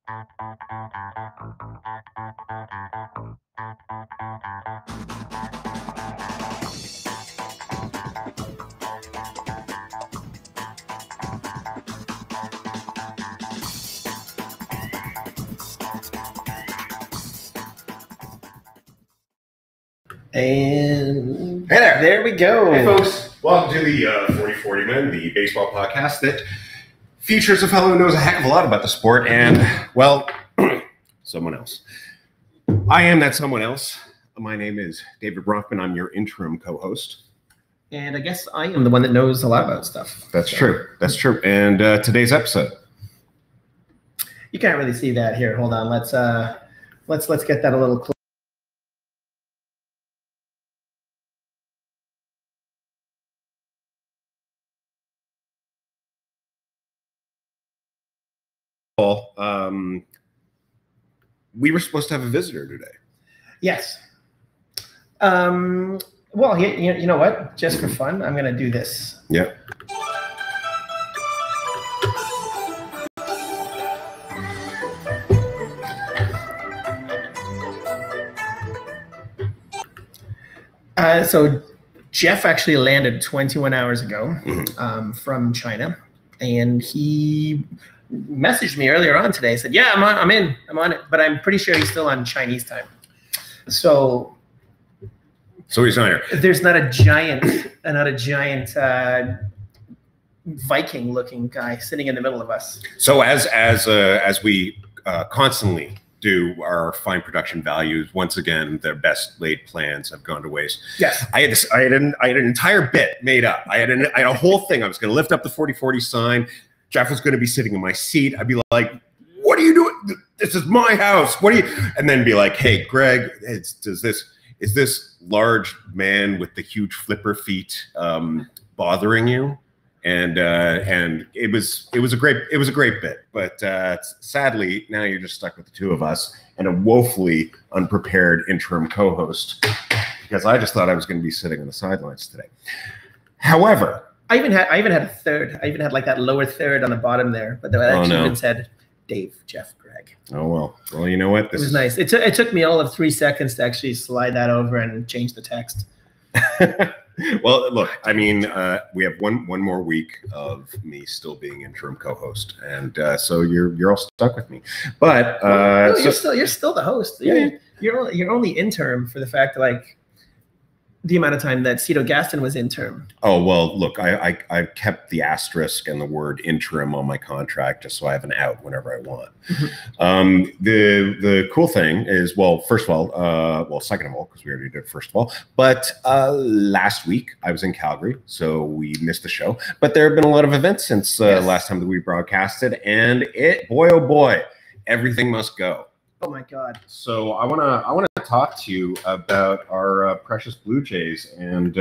And hey there we go. Hey folks, welcome to the 40/40 Men, the baseball podcast that features a fellow who knows a heck of a lot about the sport and, well, someone else. I am that someone else. My name is David Bronfman. I'm your interim co-host. And I guess I am the one that knows a lot about stuff. That's true. That's true. And today's episode. You can't really see that here. Hold on. Let's get that a little closer. We were supposed to have a visitor today. Yes. Well, you know what? Just for fun, I'm going to do this. Yep. So Jeff actually landed 21 hours ago from China, and he messaged me earlier on today. Said, "Yeah, I'm on it," but I'm pretty sure he's still on Chinese time. So he's not here. There's not a giant Viking-looking guy sitting in the middle of us. So as we constantly do our fine production values, once again, their best laid plans have gone to waste. Yes. I had an entire bit made up. I had a whole thing. I was going to lift up the 40/40 sign. Jeff was going to be sitting in my seat. I'd be like, "What are you doing? This is my house. What are you?" And then be like, "Hey, Greg, is this large man with the huge flipper feet bothering you?" And it was a great bit, but sadly now you're just stuck with the two of us and a woefully unprepared interim co-host, because I just thought I was going to be sitting on the sidelines today. However, I even had a third. I even had like that lower third on the bottom there, but that even said Dave, Jeff, Greg. Oh well, you know what? It was nice. It took me all of 3 seconds to actually slide that over and change the text. Well, look, I mean, we have one more week of me still being interim co-host, and so you're all stuck with me. But no, you're still the host. Yeah. You're only interim for the fact that, like, the amount of time that Cito Gaston was interim. Oh, well, look, I kept the asterisk and the word interim on my contract just so I have an out whenever I want. The cool thing is, well, first of all, second of all, because we already did first of all, but last week I was in Calgary, so we missed the show. But there have been a lot of events since last time that we broadcasted, and boy, oh boy, everything must go. Oh my God! So I want to talk to you about our precious Blue Jays and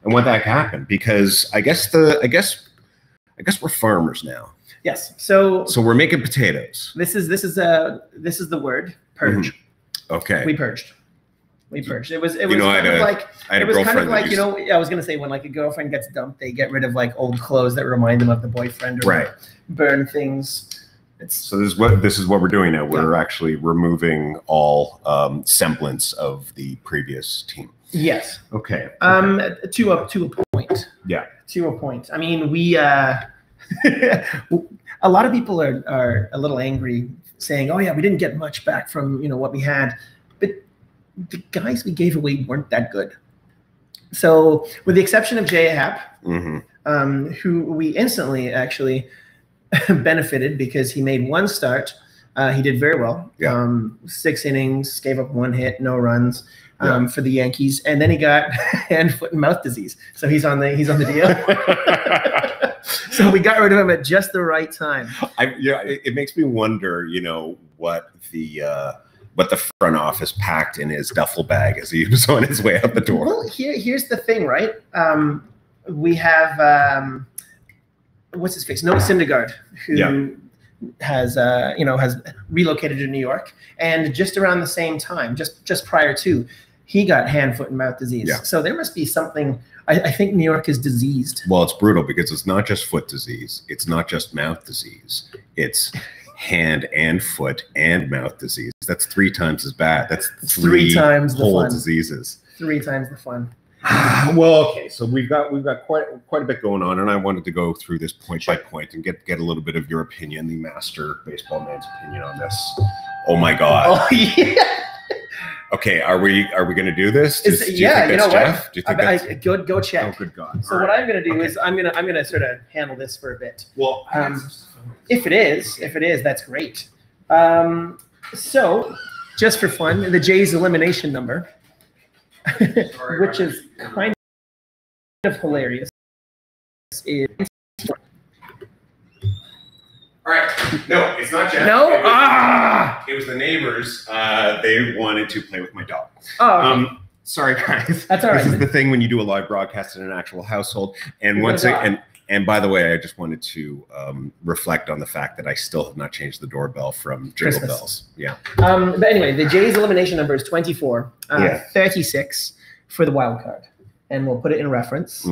what that happened, because I guess we're farmers now. Yes. So we're making potatoes. This is the word purge. Okay. We purged. It was I had a girlfriend like, you know, I was gonna say when like a girlfriend gets dumped, they get rid of like old clothes that remind them of the boyfriend, or right. Burn things. So this is what we're doing now. We're actually removing all semblance of the previous team. Yes. Okay. To a point. Yeah. To a point. I mean, we a lot of people are a little angry, saying, "Oh yeah, we didn't get much back from what we had," but the guys we gave away weren't that good. So, with the exception of Jay Happ, who we instantly actually benefited because he made one start. He did very well. Yeah. 6 innings, gave up 1 hit, no runs for the Yankees, and then he got hand, foot, and mouth disease. So he's on the deal. So we got rid of him at just the right time. It makes me wonder, what the front office packed in his duffel bag as he was on his way out the door. Well, here's the thing, right? We have what's his face? Noah Syndergaard, who has relocated to New York, and just around the same time, just prior to, he got hand, foot, and mouth disease. Yeah. So there must be something. I think New York is diseased. Well, it's brutal because it's not just foot disease. It's not just mouth disease. It's hand and foot and mouth disease. That's 3 times as bad. That's Three times the whole fun. diseases. 3 times the fun. Well, okay, so we've got quite a bit going on, and I wanted to go through this point by point and get a little bit of your opinion, the master baseball man's opinion on this. Oh my God! Oh yeah. Okay, are we going to do this? Do you think You that's know Jeff? what? Do you think that's Go check. Oh, good God! So what I'm going to do is I'm going to sort of handle this for a bit. Well, If it is, that's great. So just for fun, the Jays elimination number, which is kind of hilarious, is all right. No, it's not Jeff. no. It was the neighbors. They wanted to play with my dog. Oh, okay. Sorry, guys. That's all right. This is the thing when you do a live broadcast in an actual household. And and by the way, I just wanted to reflect on the fact that I still have not changed the doorbell from Jingle Christmas. Bells. Yeah. But anyway, the Jays elimination number is 24, Yeah. 36 for the wild card, and we'll put it in reference.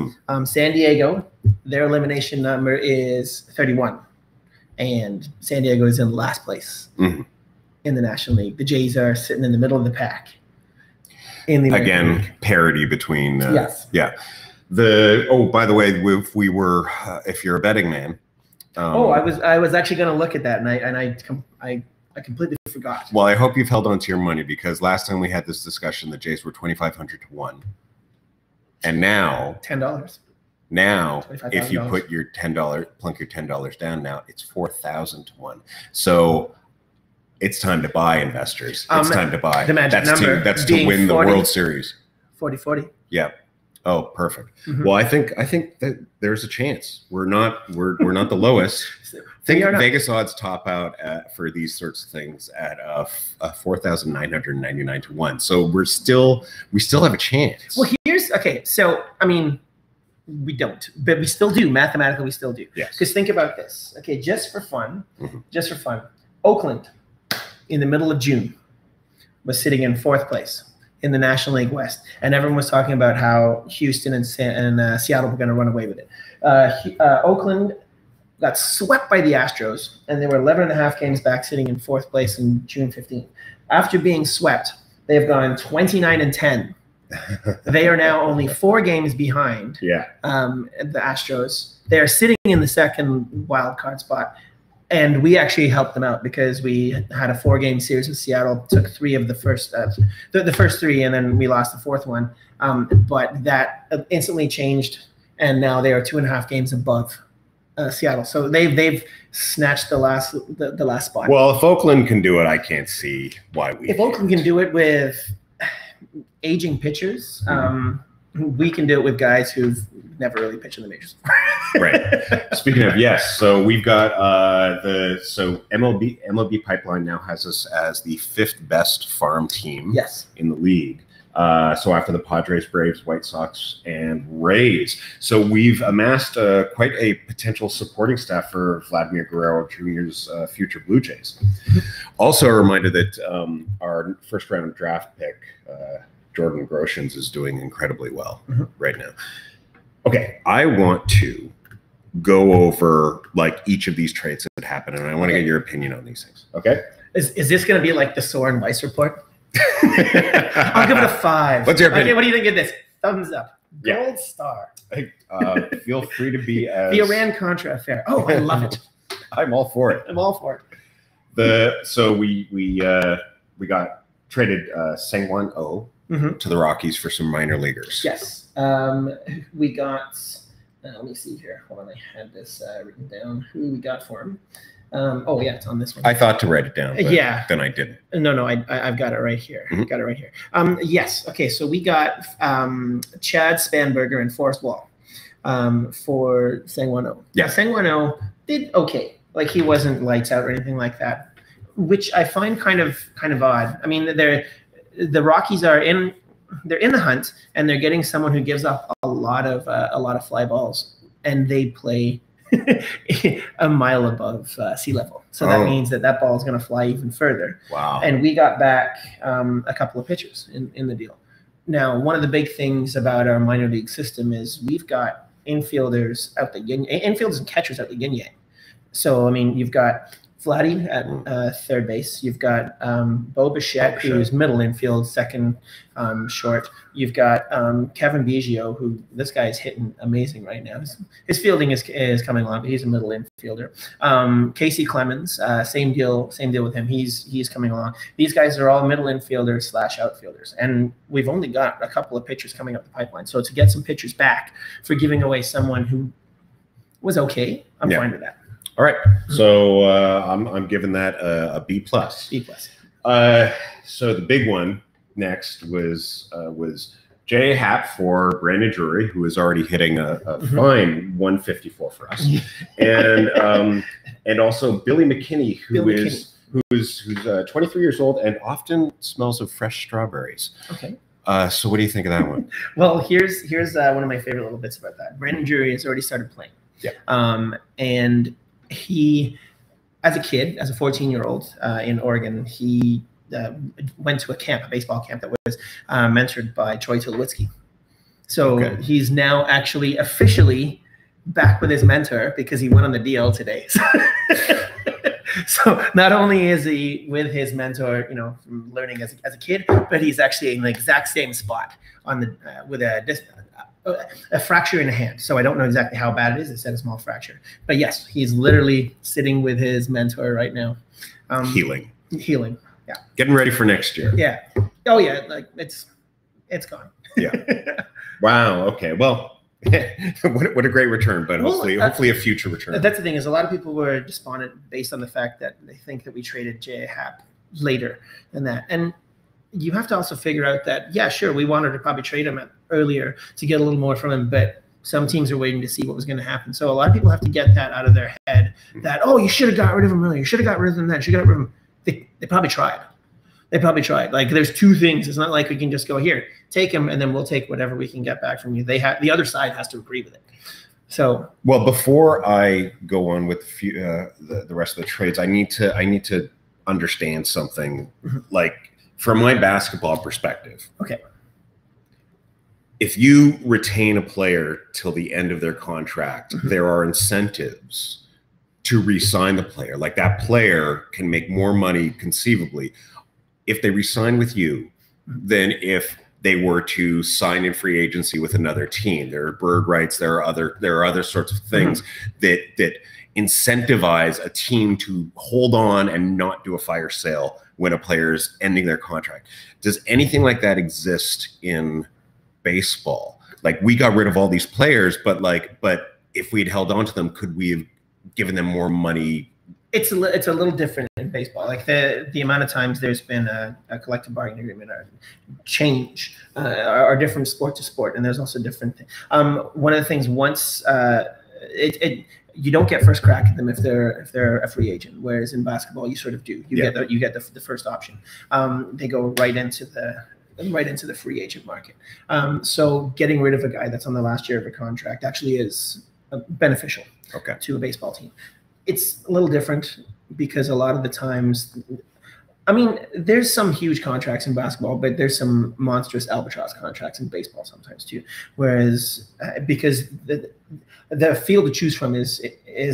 San Diego, their elimination number is 31, and San Diego is in last place in the National League. The Jays are sitting in the middle of the pack. In the American League. Parity between. Yes. Yeah. By the way, if you're a betting man. I was actually going to look at that, and I completely forgot. Well, I hope you've held on to your money, because last time we had this discussion, the Jays were 2,500 to 1, and now $10. Now, if you put your plunk your $10 down, now it's 4,000 to 1. So it's time to buy, investors. It's time to buy. The magic number. That's to win the World Series. 40-40. Yeah. Oh, perfect. Well, I think that there's a chance. We're not the lowest. I think Vegas odds top out for these sorts of things at 4,999 to 1. So we still have a chance. Well, so I mean, we don't, but we still do. Mathematically, we still do. Yes. Because think about this. Okay, just for fun, Oakland, in the middle of June, was sitting in 4th place in the National League West, and everyone was talking about how Houston and Seattle were going to run away with it. Oakland got swept by the Astros, and they were 11.5 games back, sitting in 4th place in June 15th. After being swept, they've gone 29-10. They are now only 4 games behind. Yeah. The Astros. They are sitting in the second wild card spot, and we actually helped them out because we had a 4-game series with Seattle. Took 3 of the first, the first 3, and then we lost the 4th one. But that instantly changed, and now they are 2.5 games above Seattle. So they've snatched the last spot. Well, if Oakland can do it, I can't see why we. If Oakland can do it with aging pitchers, we can do it with guys who've never really pitched in the majors. Right. Speaking of, yes, so we've got MLB Pipeline now has us as the 5th best farm team in the league. So after the Padres, Braves, White Sox, and Rays. So we've amassed quite a potential supporting staff for Vladimir Guerrero Jr.'s future Blue Jays. Also a reminder that our first-round draft pick, Jordan Groshans, is doing incredibly well right now. Okay, I want to go over like each of these trades that happen, and I want to get your opinion on these things. Okay? Is this going to be like the Soren Weiss report? I'll give it a 5. What's your opinion? Okay, what do you think of this? Thumbs up. Yeah. Gold star. Feel free to be as... The Iran-Contra affair. Oh, I love it. I'm all for it. I'm all for it. So we got traded Sang-Won Oh to the Rockies for some minor leaguers. Yes. We got, let me see here. Hold on, I had this written down. Who we got for him. Oh, yeah, it's on this one. I thought to write it down, but then I didn't. No, I've got it right here. Got it right here. Yes. Okay, so we got Chad Spanberger and Forrest Wall for Sang-Won Oh. Yeah. Sang-Won Oh did okay. Like, he wasn't lights out or anything like that, which I find kind of odd. I mean, the Rockies are in the hunt, and they're getting someone who gives up a lot of fly balls, and they play a mile above sea level. So that means that ball is going to fly even further. Wow. And we got back a couple of pitchers in the deal. Now, one of the big things about our minor league system is we've got infielders out the yin, infielders and catchers out the yin yang. So, I mean, you've got Vladdy at third base. You've got Bo Bichette, who's middle infield, second short. You've got Kevin Biggio, who this guy is hitting amazing right now. His fielding is coming along, but he's a middle infielder. Casey Clemens, same deal with him. He's coming along. These guys are all middle infielders / outfielders, and we've only got a couple of pitchers coming up the pipeline. So to get some pitchers back for giving away someone who was okay, I'm fine with that. All right, so I'm giving that a B+. B+. So the big one next was J.A. Happ for Brandon Drury, who is already hitting a fine 154 for us, and also Billy McKinney, who's 23 years old and often smells of fresh strawberries. Okay. So what do you think of that one? Well, here's one of my favorite little bits about that. Brandon Drury has already started playing. Yeah. And he, as a kid, as a 14-year-old in Oregon, he went to a baseball camp that was mentored by Troy Tulowitzki. So he's now actually officially back with his mentor because he went on the DL today. So not only is he with his mentor, from learning as a kid, but he's actually in the exact same spot on the with a fracture in a hand. So I don't know exactly how bad it is. It said a small fracture, but yes, he's literally sitting with his mentor right now, healing. Yeah, getting ready for next year. Yeah. Oh yeah, like it's gone. Yeah. Wow. Okay. Well. What a great return, but hopefully a future return. That's the thing, is a lot of people were despondent based on the fact that they think that we traded J.A. Happ later than that. And you have to also figure out that, yeah, sure, we wanted to probably trade him earlier to get a little more from him, but some teams are waiting to see what was going to happen. So a lot of people have to get that out of their head that, oh, you should have got rid of him earlier. You should have got rid of him then. You should have got rid of him. They probably tried. They probably tried. Like, there's two things. It's not like we can just go, here, take him, and then we'll take whatever we can get back from you. The other side has to agree with it. So, well, before I go on with the rest of the trades, I need to understand something. Like, from my basketball perspective. Okay. If you retain a player till the end of their contract, there are incentives to re-sign the player. Like, that player can make more money conceivably if they re-sign with you than if they were to sign in free agency with another team. There are bird rights. There are other sorts of things that incentivize a team to hold on and not do a fire sale when a player is ending their contract. Does anything like that exist in baseball? Like, we got rid of all these players, but if we'd held on to them, could we have given them more money? It's a little different in baseball. Like, the amount of times there's been a collective bargaining agreement or change are different sport to sport, and there's also different things. One of the things, once you don't get first crack at them if they're a free agent, whereas in basketball you sort of do. You get the first option. They go right into the free agent market. So getting rid of a guy that's on the last year of a contract actually is beneficial to a baseball team. It's a little different because a lot of the times, I mean, there's some huge contracts in basketball, but there's some monstrous albatross contracts in baseball sometimes too. Whereas because the field to choose from is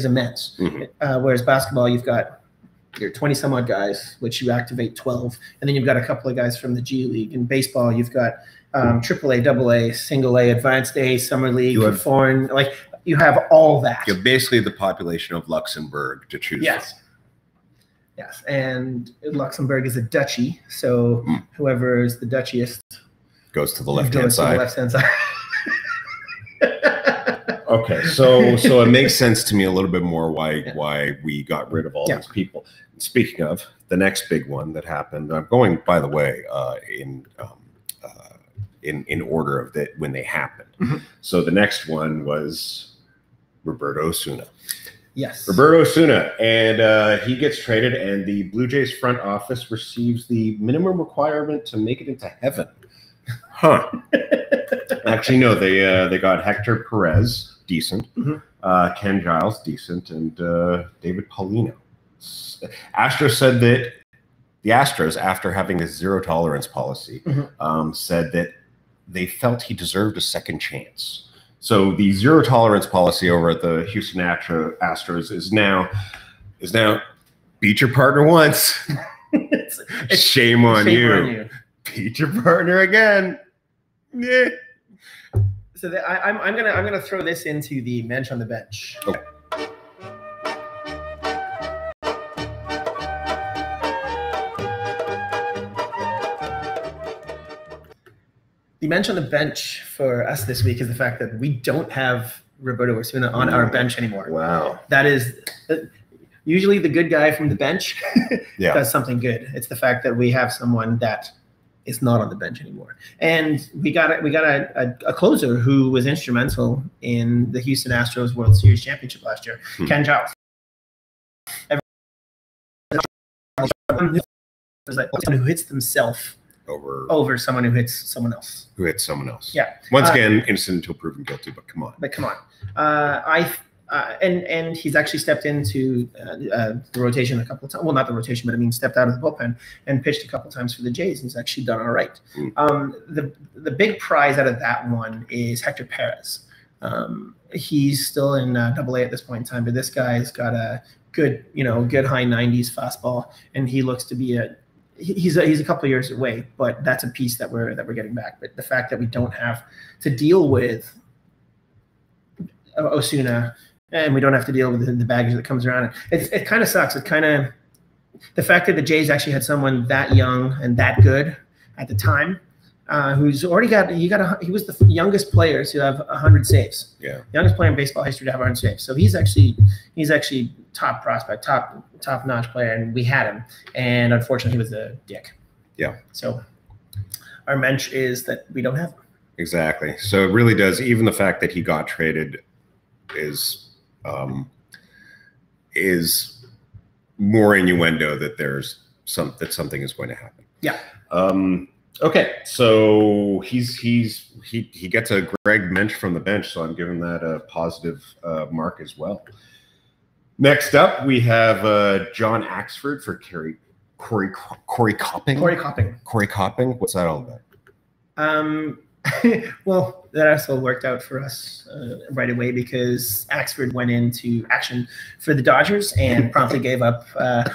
immense. Whereas basketball, you've got your 20 some odd guys, which you activate 12, and then you've got a couple of guys from the G League. In baseball, you've got AAA, AA, single A, advanced A, summer league, foreign, like. You have all that. You have basically the population of Luxembourg to choose from. Yes, and Luxembourg is a duchy, so whoever is the duchiest goes to the left-hand side. Okay, so it makes sense to me a little bit more why we got rid of all these people. Speaking of, the next big one that happened, I'm going, by the way, in order of that when they happened. So the next one was Roberto Osuna. Yes. Roberto Osuna, and he gets traded, and the Blue Jays front office receives the minimum requirement to make it into heaven. Actually, no, they got Hector Perez, decent, Ken Giles, decent, and David Paulino. Astros said that the Astros, after having a zero tolerance policy, said that they felt he deserved a second chance. So the zero tolerance policy over at the Houston Astros is now Beat your partner once. Shame on you. Beat your partner again. Yeah. So I'm gonna throw this into the bench on the bench. Okay. The bench on the bench for us this week is the fact that we don't have Roberto Osuna on our bench anymore. Wow. That is usually the good guy from the bench Yeah. does something good. It's the fact that we have someone that is not on the bench anymore. And we got a closer who was instrumental in the Houston Astros World Series championship last year, Ken Giles. Who hits themselves over someone who hits someone else. Yeah. Once again, innocent until proven guilty, but come on. And he's actually stepped into the rotation a couple of times. Well, not the rotation, but I mean stepped out of the bullpen and pitched a couple of times for the Jays. He's actually done all right. The big prize out of that one is Hector Perez. He's still in AA at this point in time, but this guy's got a good high 90s fastball, and he looks to be he's a couple of years away, but that's a piece that we're getting back. But the fact that we don't have to deal with Osuna, and we don't have to deal with the baggage that comes around it kind of sucks. The fact that the Jays actually had someone that young and that good at the time, who's already he was the youngest player to have 100 saves. Yeah. Youngest player in baseball history to have 100 saves. So he's actually top prospect, top notch player, and we had him. And unfortunately, he was a dick. Yeah. So our bench is that we don't have him. Exactly. So it really does. Even the fact that he got traded is more innuendo that something is going to happen. Yeah. Okay, so he gets a Greg Mensch from the bench, so I'm giving that a positive mark as well. Next up, we have John Axford for Corey Copping. Corey Copping. What's that all about? Well, that also worked out for us right away because Axford went into action for the Dodgers and promptly gave up.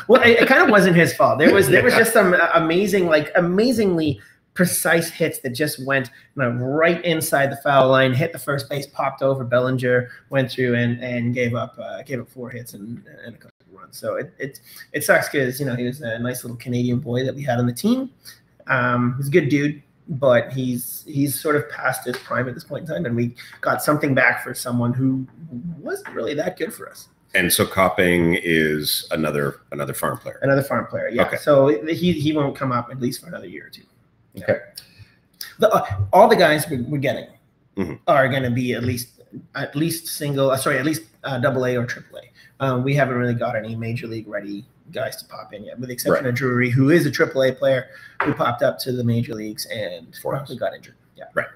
Well, it kind of wasn't his fault. There was just some amazingly precise hits that just went right inside the foul line, hit the first base, popped over Bellinger, went through and gave up 4 hits and a couple of runs. So it sucks because he was a nice little Canadian boy that we had on the team. He's a good dude, but he's sort of past his prime at this point in time, and we got something back for someone who wasn't really that good for us. And so Copping is another farm player. Another farm player, yeah. Okay. So he won't come up at least for another year or two. Okay. All the guys we're getting are going to be at least AA or AAA. We haven't really got any major league ready guys to pop in yet, with the exception of Drury, who is a AAA player who popped up to the major leagues and promptly got injured. Yeah. Right.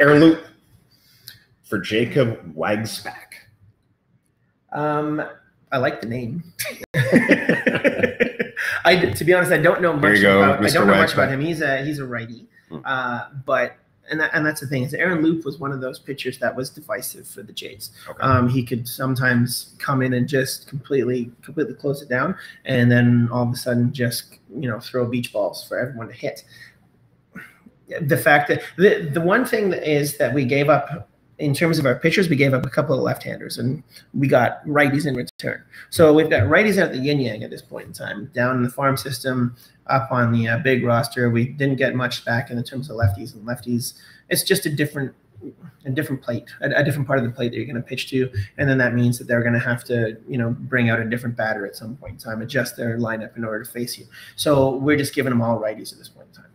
Aaron Loup for Jacob Wagsback. I like the name. To be honest, I don't know much about him. He's a righty, but that's the thing is Aaron Loup was one of those pitchers that was divisive for the Jays. Okay. He could sometimes come in and just completely close it down, and then all of a sudden just throw beach balls for everyone to hit. The fact that the one thing that is that we gave up. In terms of our pitchers, we gave up a couple of left-handers, and we got righties in return. So we've got righties at the yin-yang at this point in time. Down in the farm system, up on the big roster, we didn't get much back in terms of lefties and lefties. It's just a different plate, a different part of the plate that you're going to pitch to, and then that means that they're going to have to, bring out a different batter at some point in time, adjust their lineup in order to face you. So we're just giving them all righties at this point in time.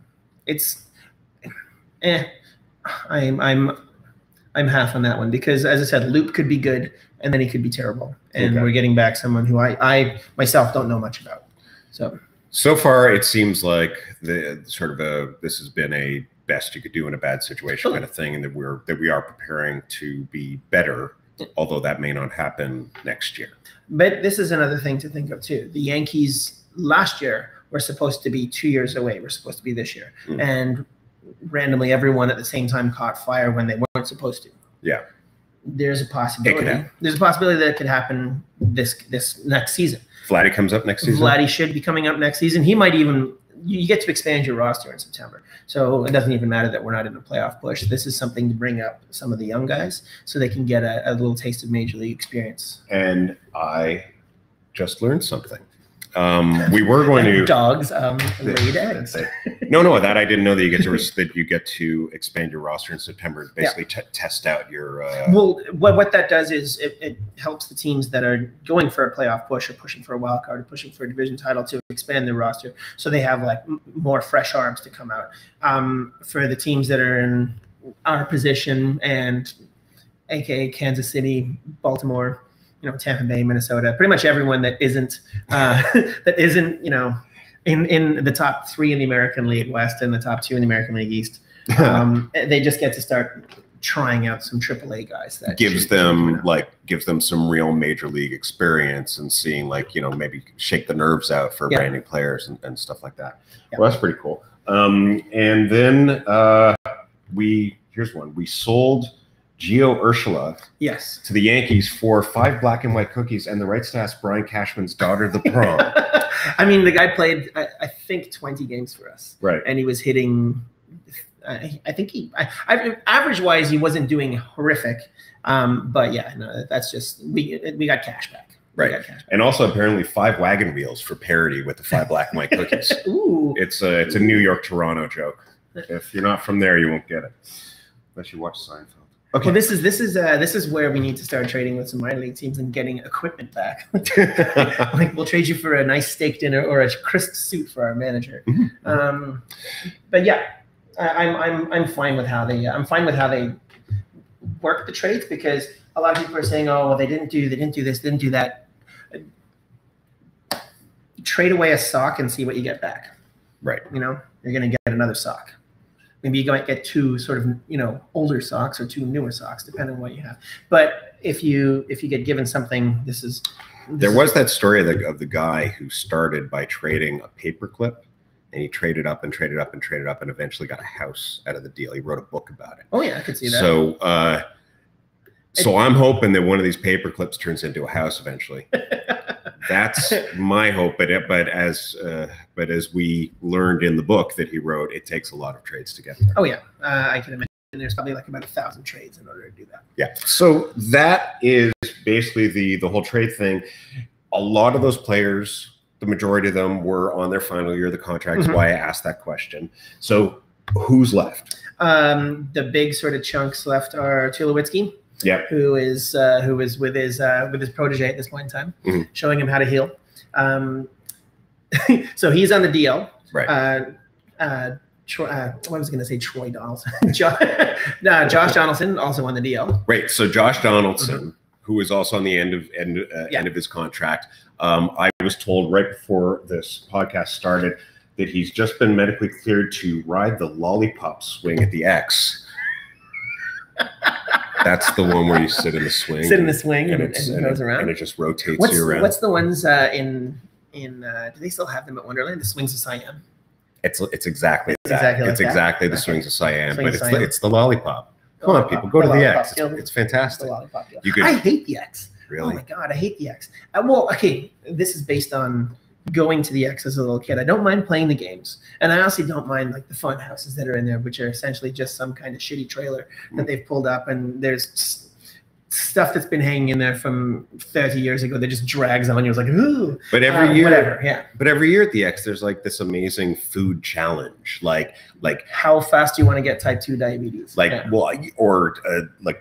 I'm half on that one because, as I said, Loup could be good and then he could be terrible. And we're getting back someone who I myself don't know much about. So far, it seems like this has been a best you could do in a bad situation kind of thing, and that we are preparing to be better, although that may not happen next year. But this is another thing to think of too. The Yankees last year were supposed to be 2 years away. We're supposed to be this year, and randomly everyone at the same time caught fire when they weren't supposed to. Yeah. there's a possibility. happen. There's a possibility that it could happen this next season. Vladdy comes up next season. Vladdy should be coming up next season. He might even. You get to expand your roster in September, so it doesn't even matter that we're not in a playoff push. This is something to bring up some of the young guys so they can get a little taste of major league experience. And I just learned something. We were going to dogs laid eggs. No, that I didn't know that you get to expand your roster in September and basically test out your. Well, what that does is it helps the teams that are going for a playoff push or pushing for a wild card or pushing for a division title to expand their roster, so they have like more fresh arms to come out. For the teams that are in our position and AKA Kansas City, Baltimore, Tampa Bay, Minnesota, pretty much everyone that isn't in the top 3 in the American League West and the top 2 in the American League East. They just get to start trying out some AAA guys. That gives them some real major league experience and seeing maybe shake the nerves out for brand new players and stuff like that. Yeah. Well, that's pretty cool. And then here's one. We sold Gio Urshela to the Yankees for 5 black and white cookies and the rights to ask Brian Cashman's daughter the prom. I mean, the guy played, I think, 20 games for us. Right. And he was hitting, I think average-wise, he wasn't doing horrific. But yeah, no, that's just, we got cash back. Right. And also apparently 5 wagon wheels for parody with the 5 black and white cookies. Ooh. It's a New York, Toronto joke. If you're not from there, you won't get it. Unless you watch Seinfeld. Okay. Well, this is where we need to start trading with some minor league teams and getting equipment back. Like we'll trade you for a nice steak dinner or a crisp suit for our manager. Mm-hmm. But yeah, I'm fine with how they work the trades, because a lot of people are saying, oh, well, they didn't do this, didn't do that. Trade away a sock and see what you get back. Right. You're going to get another sock. Maybe you might get 2 sort of, older socks or 2 newer socks, depending on what you have. But if you get given something, there was that story of the guy who started by trading a paperclip, and he traded up and traded up and traded up and eventually got a house out of the deal. He wrote a book about it. Oh yeah, I could see that. So I'm hoping that one of these paperclips turns into a house eventually. That's my hope. But as we learned in the book that he wrote, it takes a lot of trades to get there. Oh yeah, I can imagine there's probably like about 1,000 trades in order to do that. Yeah. So that is basically the whole trade thing. A lot of those players, the majority of them, were on their final year of the contract. That's why I asked that question. So who's left? The big sort of chunks left are Tulowitzki. Yeah, who is with his protege at this point in time, showing him how to heal. So he's on the DL. Right. What was I going to say? Troy Donaldson. Josh Donaldson also on the DL. Right. So Josh Donaldson, who is also on the end of his contract. I was told right before this podcast started that he's just been medically cleared to ride the lollipop swing at the X. That's the one where you sit in the swing. And it goes around. And it just rotates you around. What's the ones in do they still have them at Wonderland? The Swings of Siam. It's exactly that. It's exactly the Swings of Siam, but it's the lollipop. Come on, people, go to the X. It's fantastic. I hate the X. Really? Oh my God, I hate the X. Well, okay, this is based on going to the X as a little kid. I don't mind playing the games, and I honestly don't mind like the fun houses that are in there, which are essentially just some kind of shitty trailer that they've pulled up, and there's stuff that's been hanging in there from 30 years ago that just drags on you. It's like, ooh. But every year, whatever, yeah. But every year at the X, there's like this amazing food challenge, like how fast do you want to get type 2 diabetes? Like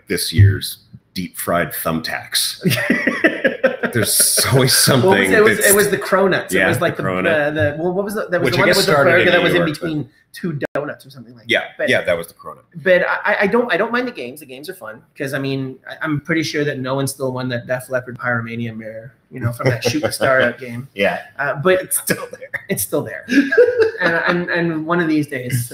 this year's deep fried thumbtacks. There's always something. It was the Cronuts. Yeah, it was like what was that? That was the one with the burger that was in between 2 donuts or something like that. Yeah, that was the Cronut. But I don't mind the games. The games are fun because I'm pretty sure that no one still won that Def Leppard Pyromania mirror, from that Shoot the Star Out game. Yeah. But it's still there. It's still there. and one of these days,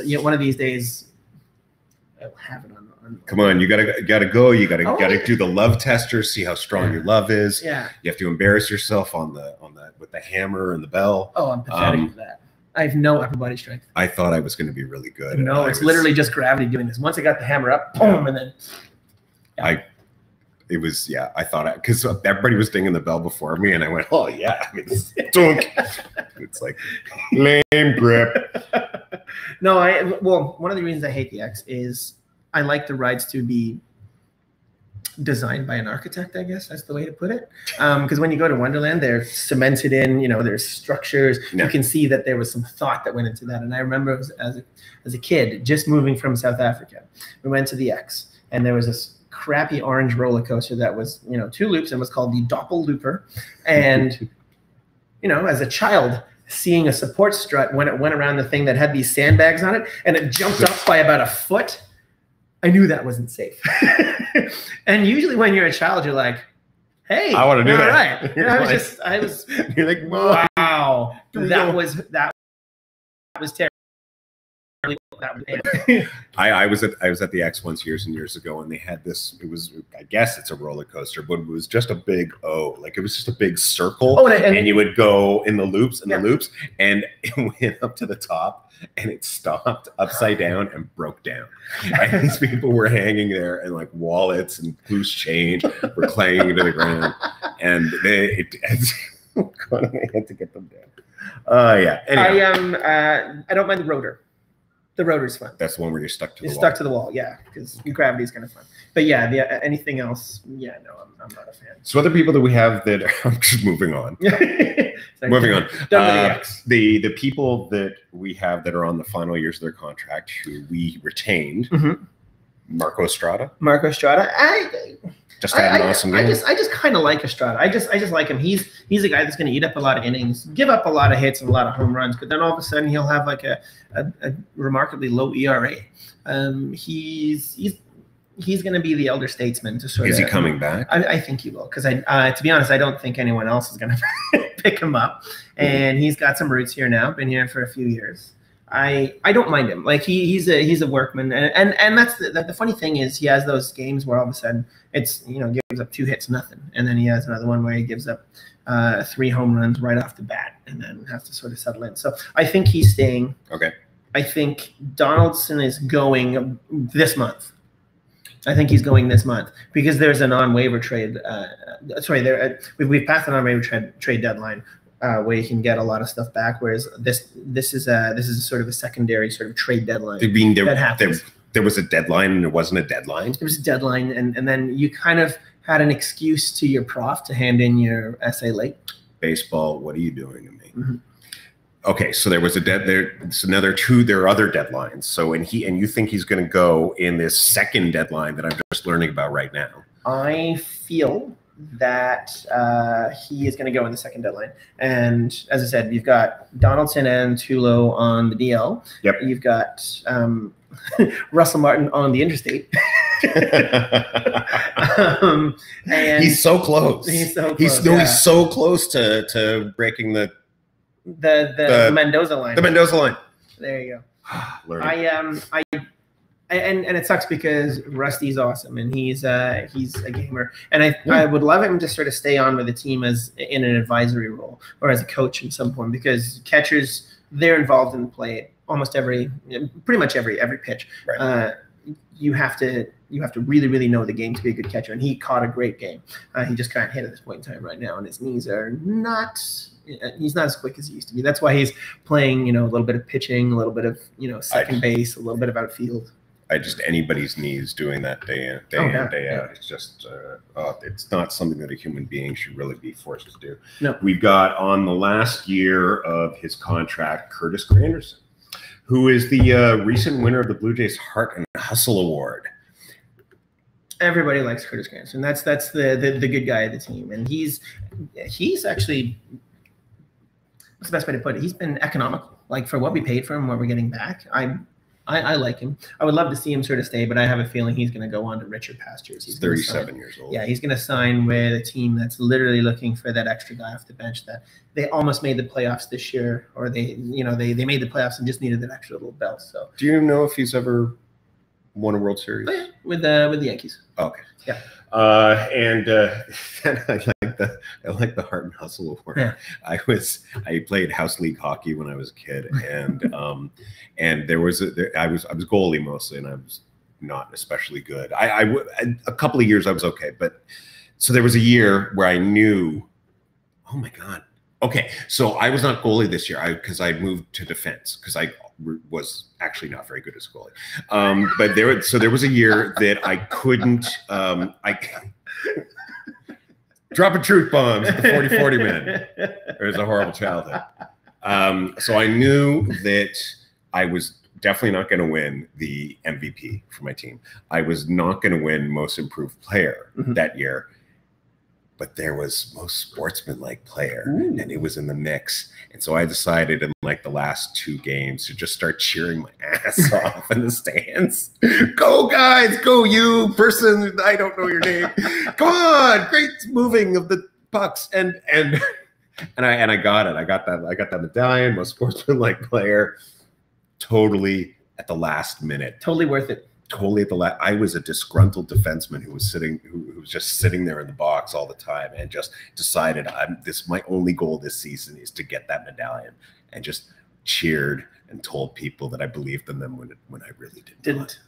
I'll have it on. Come on, you gotta go. You gotta do the love tester, see how strong your love is. Yeah. You have to embarrass yourself on the with the hammer and the bell. Oh, I'm pathetic for that. I have no upper body strength. I thought I was going to be really good. No, it's literally just gravity doing this. Once I got the hammer up, boom, and then. Yeah. it was, yeah, I thought, because everybody was dinging the bell before me, and I went, oh, yeah. I mean, it's like, lame grip. No, well, one of the reasons I hate the X is I like the rides to be designed by an architect, I guess that's the way to put it. Because when you go to Wonderland, they're cemented in, you know, there's structures. Yeah. You can see that there was some thought that went into that. And I remember as a kid, just moving from South Africa, we went to the X, and there was this crappy orange roller coaster that was, you know, 2 loops and was called the Doppel Looper. And, you know, as a child, seeing a support strut when it went around the thing that had these sandbags on it, and it jumped up by about a foot, I knew that wasn't safe. And usually when you're a child, you're like, hey, I want to do that. Right. You're like, wow, that was terrible. I was at the X once years and years ago, and they had this. It was, I guess it's a roller coaster, but it was just a big O. Like, it was just a big circle, and you would go in the loops and the loops, and it went up to the top, and it stopped upside down and broke down. And these people were hanging there, and like wallets and loose change were clanging to the ground, and I had to get them down. Yeah. Anyway. I don't mind the rotor. The rotor's fun. That's the one where you're stuck to the wall. You're stuck to the wall, yeah, because gravity's kind of fun. But yeah, anything else, yeah, no, I'm not a fan. So other people that we have that I'm just moving on. Moving on. The people that we have that are on the final years of their contract who we retained, Marco Estrada. Marco Estrada. Just had an awesome game. I just kind of like Estrada. I just like him. He's a guy that's going to eat up a lot of innings, give up a lot of hits and a lot of home runs, but then all of a sudden he'll have like a remarkably low ERA. He's going to be the elder statesman to sort of. Is he coming back? I think he will, because to be honest, I don't think anyone else is going to pick him up. And he's got some roots here now. Been here for a few years. I don't mind him. Like he's a workman, and that's the funny thing is he has those games where all of a sudden it's, you know, gives up 2 hits, nothing, and then he has another one where he gives up 3 home runs right off the bat, and then has to sort of settle in. So I think he's staying. Okay. I think Donaldson is going this month. I think he's going this month because there's a non-waiver trade. We've passed the non-waiver trade deadline. Where you can get a lot of stuff back, whereas this is sort of a secondary sort of trade deadline. There was a deadline and there wasn't a deadline. There was a deadline, and then you kind of had an excuse to your prof to hand in your essay late. Baseball, what are you doing to me? Okay, so there was there are other deadlines. So and you think he's going to go in this second deadline that I'm just learning about right now? I feel that he is going to go in the second deadline. And as I said, you've got Donaldson and Tulo on the DL. Yep. You've got Russell Martin on the interstate. And he's so close. He's so close to breaking the Mendoza line. The Mendoza line. There you go. And it sucks because Rusty's awesome and he's a gamer, and I would love him to sort of stay on with the team as in an advisory role or as a coach at some point, because catchers, they're involved in play almost pretty much every pitch. Right. You have to really know the game to be a good catcher, and he caught a great game. He just can't hit at this point in time right now, and his knees are not. He's not as quick as he used to be. That's why he's playing, you know, a little bit of pitching, a little bit of, you know, second base, a little bit of outfield. Anybody's knees doing that day in, day out. It's just, it's not something that a human being should really be forced to do. No. We've got on the last year of his contract, Curtis Granderson, who is the recent winner of the Blue Jays Heart and Hustle Award. Everybody likes Curtis Granderson. That's the good guy of the team, and he's actually, what's the best way to put it? He's been economical. Like for what we paid for him, what we're getting back, I like him. I would love to see him sort of stay, but I have a feeling he's going to go on to richer pastures. He's 37 years old. Yeah, he's going to sign with a team that's literally looking for that extra guy off the bench that they almost made the playoffs this year, or they made the playoffs and just needed that extra little belt. So, do you know if he's ever won a World Series? Oh, yeah, with the Yankees. Oh, okay. Yeah. And I like the Heart and Hustle Award. Yeah. I played house league hockey when I was a kid, and and I was goalie mostly, and I was not especially good. A couple of years I was okay, but so there was a year where I knew, oh my God. Okay, so I was not goalie this year because I moved to defense because I was actually not very good as a goalie. But there was a year that I couldn't. Dropping truth bombs at the 40-40 man. It was a horrible childhood. So I knew that I was definitely not going to win the MVP for my team. I was not going to win most improved player that year. But there was most sportsmanlike player, and it was in the mix. And so I decided in like the last 2 games to just start cheering my ass off in the stands. Go guys, go you person, I don't know your name. Come on, great moving of the pucks. And I got it. I got that medallion, most sportsmanlike player, totally at the last minute. Totally worth it. Totally at the last. I was a disgruntled defenseman who was just sitting there in the box all the time and just decided my only goal this season is to get that medallion, and just cheered and told people that I believed in them when I really didn't.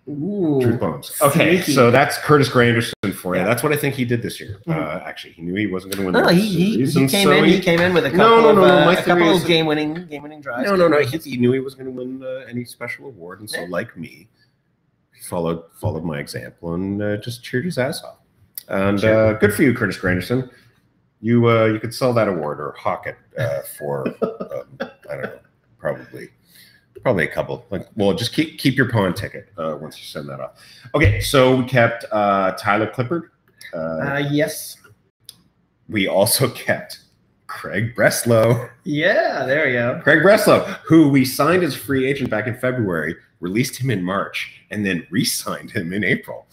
Ooh, truth bombs. Okay, sneaky. so that's Curtis Granderson for you. That's what I think he did this year. Actually, he knew he wasn't going to win. He came in with a couple of game-winning drives. No. He knew he wasn't going to win any special award, and so like me, he followed my example and just cheered his ass off. And good for you, Curtis Granderson. You could sell that award or hawk it for I don't know, probably a couple. Just keep your pawn ticket once you send that off. Okay, so we kept Tyler Clippard. Yes. We also kept Craig Breslow. Yeah, there you go. Craig Breslow, who we signed as free agent back in February, released him in March, and then re-signed him in April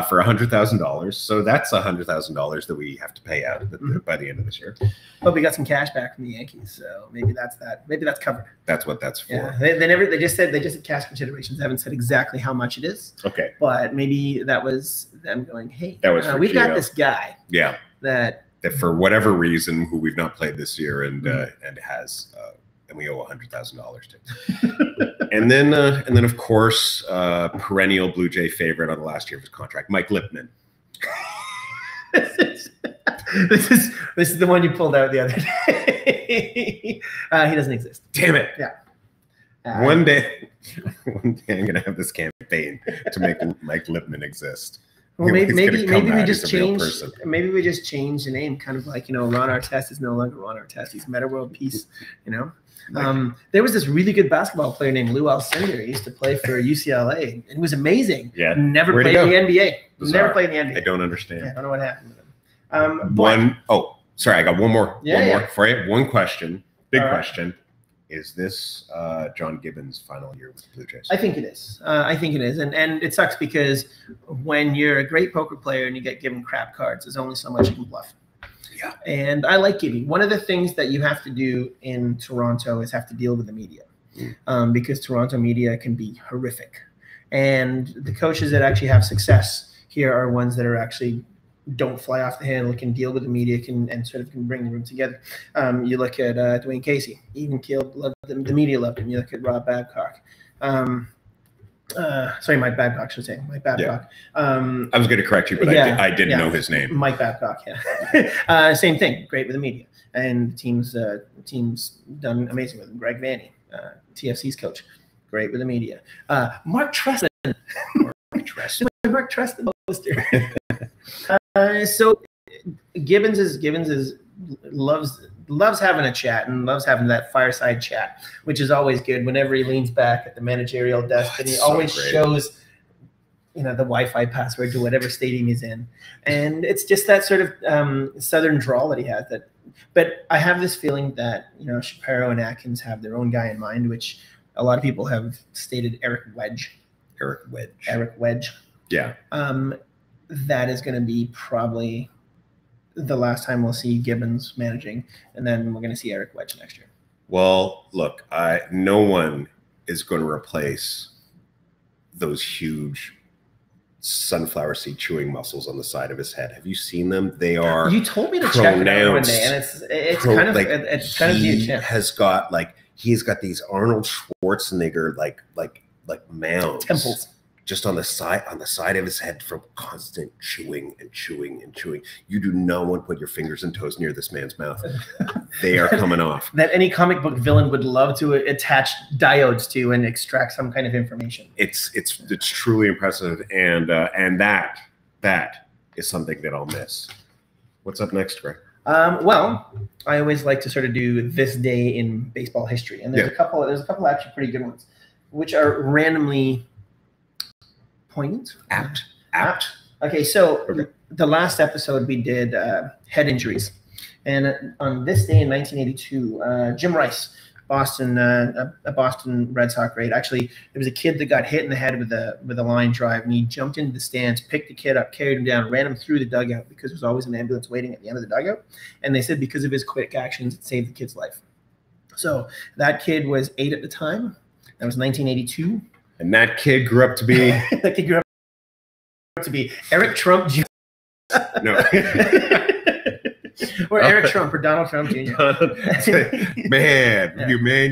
for $100,000. So that's $100,000 that we have to pay out by the end of this year. But we got some cash back from the Yankees, so maybe that's that. Maybe that's covered. That's what that's for. Yeah, they just said cash considerations. They haven't said exactly how much it is. Okay, but maybe that was them going, hey, that was we've got this guy. Yeah, that for whatever reason, who we've not played this year, and has. And we owe $100,000 to. and then of course, perennial Blue Jay favorite on the last year of his contract, Mike Lipman. This is the one you pulled out the other day. He doesn't exist. Damn it! Yeah. One day I'm gonna have this campaign to make Mike Lipman exist. Well, maybe we just change. Maybe we just change the name, kind of like Ron Artest is no longer Ron Artest. He's Meta World Peace. There was this really good basketball player named Lou Alcindor. He used to play for UCLA, and he was amazing. Yeah, never played in the NBA. Bizarre. Never played in the NBA. I don't understand. Yeah, I don't know what happened to him. Sorry, I got one more. Yeah, one more for you. One question. Big question. Is this John Gibbons' final year with the Blue Jays? I think it is. And it sucks because when you're a great poker player and you get given crap cards, there's only so much you can bluff. Yeah. And I like Gibby. One of the things that you have to do in Toronto is have to deal with the media, because Toronto media can be horrific. And the coaches that actually have success here are ones that are actually don't fly off the handle, can deal with the media, and sort of can bring the room together. You look at Dwayne Casey, even loved him, the media loved him. You look at Rob Babcock. Mike Babcock, should I say. Mike Babcock. Yeah. I was going to correct you, but I didn't know his name. Mike Babcock, yeah. Same thing, great with the media. And the team's done amazing with him. Greg Vanney, TFC's coach, great with the media. Mark Treston. Mark Treston poster. So Gibbons loves having a chat and loves having that fireside chat, which is always good. Whenever he leans back at the managerial desk, and he always shows, the Wi-Fi password to whatever stadium he's in, and it's just that sort of southern drawl that he has. But I have this feeling that Shapiro and Atkins have their own guy in mind, which a lot of people have stated Eric Wedge. Yeah. That is going to be probably the last time we'll see Gibbons managing, and then we're going to see Eric Wedge next year. Well, look, no one is going to replace those huge sunflower seed chewing muscles on the side of his head. Have you seen them? They are. You told me to check it out one day, and it's kind of huge. Yeah. He's got these Arnold Schwarzenegger like mounds. just on the side of his head from constant chewing and chewing and chewing. You do not want to put your fingers and toes near this man's mouth. They are coming off. That any comic book villain would love to attach diodes to and extract some kind of information. It's truly impressive, and that is something that I'll miss. What's up next, Greg? Well, I always like to sort of do this day in baseball history, and there's a couple actually pretty good ones, which are randomly poignant. Apt. Okay, so the last episode we did head injuries, and on this day in 1982, Jim Rice, a Boston Red Sox great. Actually, there was a kid that got hit in the head with a line drive, and he jumped into the stands, picked the kid up, carried him down, ran him through the dugout because there was always an ambulance waiting at the end of the dugout. And they said because of his quick actions, it saved the kid's life. So that kid was 8 at the time. That was 1982. And that kid grew up to be Eric Trump Jr. No. Or Eric Trump or Donald Trump Jr. You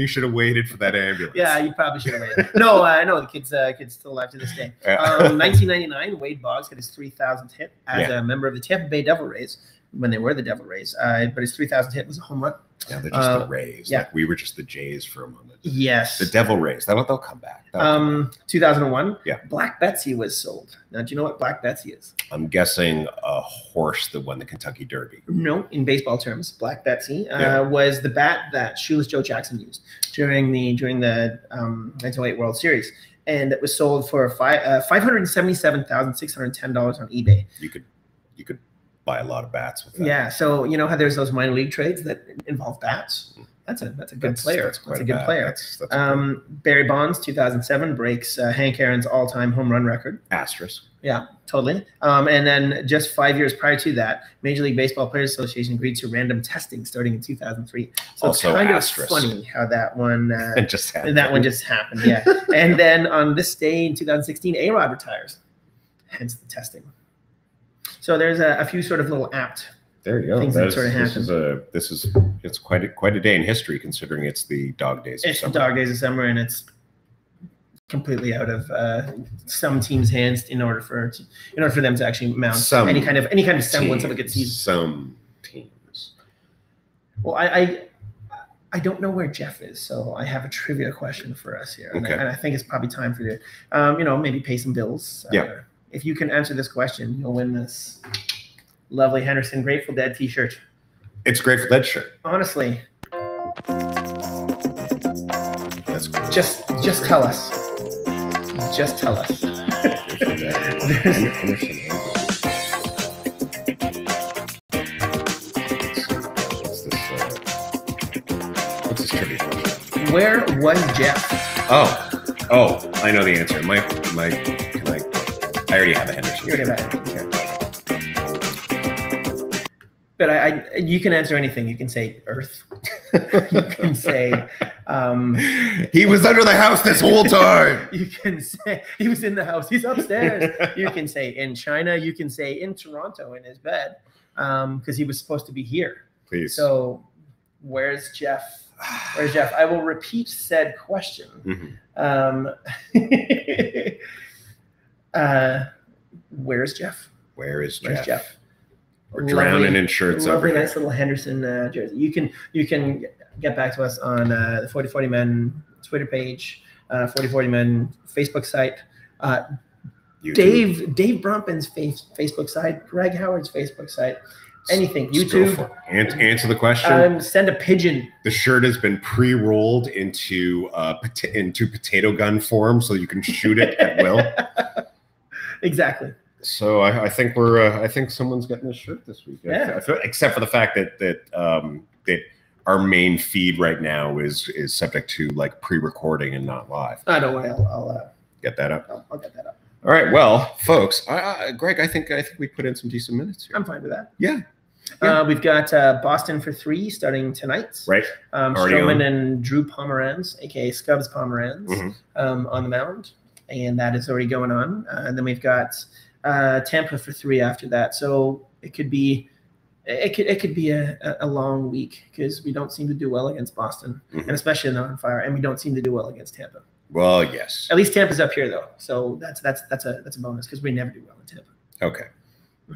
should have waited for that ambulance. Yeah, you probably should have waited. No, the kid's still alive to this day. 1999, Wade Boggs got his 3,000th hit as a member of the Tampa Bay Devil Rays when they were the Devil Rays. But his 3,000th hit was a home run. Yeah, they're just the Rays. Yeah. Like we were just the Jays for a moment. Yes. The Devil Rays. They'll come back. 2001. Yeah. Black Betsy was sold. Now, do you know what Black Betsy is? I'm guessing a horse that won the Kentucky Derby. No, in baseball terms, Black Betsy was the bat that Shoeless Joe Jackson used during the 1908 World Series, and it was sold for $577,610 on eBay. You could buy a lot of bats with that. Yeah. So you know how there's those minor league trades that involve bats. That's a good player. That's a good player. Barry Bonds, 2007, breaks Hank Aaron's all-time home run record. Asterisk. Yeah, totally. And then just 5 years prior to that, Major League Baseball Players Association agreed to random testing starting in 2003. So also it's kind asterisk. of funny how that one just happened. Yeah. And then on this day in 2016, A-Rod retires. Hence the testing. So there's a few sort of little apt. There you go. Things that sort of happen. It's quite a day in history considering it's the dog days of summer. It's the dog days of summer, and it's completely out of some teams' hands in order for them to actually mount any kind of semblance of a good season. Some teams. Well, I don't know where Jeff is, so I have a trivia question for us here, and I think it's probably time for you to, maybe pay some bills. If you can answer this question, you'll win this lovely Henderson Grateful Dead T-shirt. It's Grateful Dead shirt. Honestly, that's cool. Just tell us. Just tell us. What's this trivia question? Where was Jeff? Oh, I know the answer. I already have a Henderson. You already have it. But you can answer anything. You can say Earth. You can say he was under the house this whole time. You can say he was in the house. He's upstairs. You can say in China. You can say in Toronto in his bed because he was supposed to be here. Please. So where's Jeff? Where's Jeff? I will repeat said question. Where's Jeff? Where's Jeff? Or Lovely, drowning in shirts over here. Nice little Henderson jersey. You can get back to us on the 4040 Men Twitter page, 4040 Men Facebook site, Dave Brumpen's Facebook site, Greg Howard's Facebook site, anything. YouTube. Answer the question. Send a pigeon. The shirt has been pre-rolled into potato gun form, so you can shoot it at will. Exactly. So I think I think someone's getting this shirt this week. Yeah. Except for the fact that our main feed right now is subject to like pre-recording and not live. Don't worry, I'll get that up. I'll get that up. All right, well, folks, Greg, I think we put in some decent minutes here. I'm fine with that. Yeah. We've got Boston for 3 starting tonight. Right. Stroman and Drew Pomeranz, aka Scubs Pomeranz, on the mound, and that is already going on. And then we've got Tampa for 3 after that. So it could be a long week because we don't seem to do well against Boston, and especially in the on fire, and we don't seem to do well against Tampa. Well, yes. At least Tampa's up here though, so that's a bonus because we never do well in Tampa. Okay.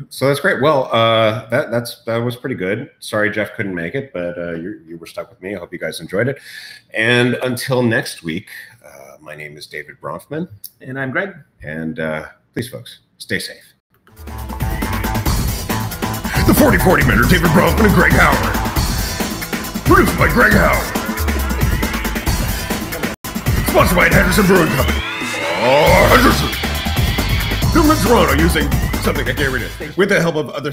So that's great. Well, that was pretty good. Sorry Jeff couldn't make it, but you were stuck with me. I hope you guys enjoyed it. And until next week, my name is David Bronfman. And I'm Greg. And please, folks, stay safe. The 40/40 Men are David Bronfman and Greg Howard. Produced by Greg Howard. Sponsored by Henderson Brewing Company. Oh, Henderson. Filmed in Toronto using something I can't read it. With the help of other